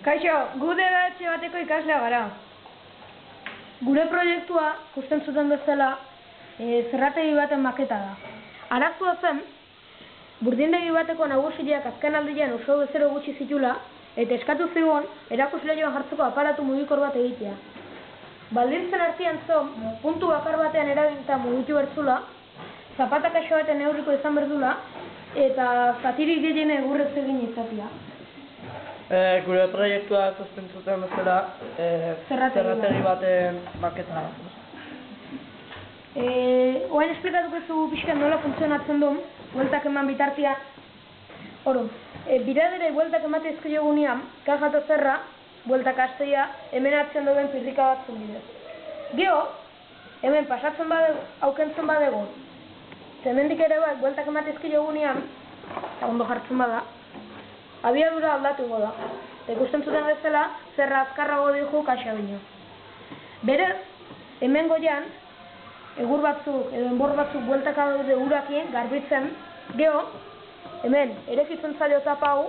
Kaixo, gu DBH bateko ikaslea gara. Gure proiektua, ikusten zuten bezala, zerrategi baten maketa da. Arazoa zen, burdindegi bateko nagusiak azken aldian oso bezero gutxi zitula, eta eskatu zigun erakusleihoan jartzeko aparatu mugikor bat egitea. Baldintzen artean zon, puntu bakar batean eraginta mugitu bertzula, zapata kaixo baten neurriko izan berdula, eta zatirik gehien egurrez egin izatea. Gure proiektua ikusten zuten bezala zerrategi baten maketa. Oain esplikatuko zu pixkan nola funtzionatzen duen, bueltak eman bitartia. Biradere bueltak ematezko jogunean, kajata zerra, bueltak asteia, hemen atzen duen pirrika bat zundidez. Geo, hemen pasatzen badego, aukentzen badego, hemendik ere bai, bueltak ematezko jogunean, eta ondo jartzen bada, abiadura aldatuko da. Ikusten zuten bezala, zerra azkarrago dihu kaxa bino. Berez, hemen goian, egur batzuk edo enbor batzuk bueltaka daude urakien garbitzen, geho, hemen erekitzen zailo tapa hau,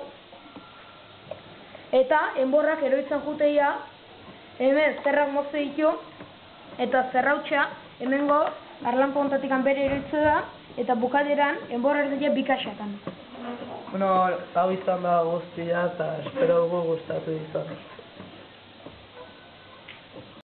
eta enborrak eroitzen juteia, hemen zerrak mozte ditu, eta zerrautxa, hemengo arlanpo ontatik bere eroitze da, eta bukaderan enborrak dira bikaxakan. Hau izan da guztia eta espero dugu gustatu izan.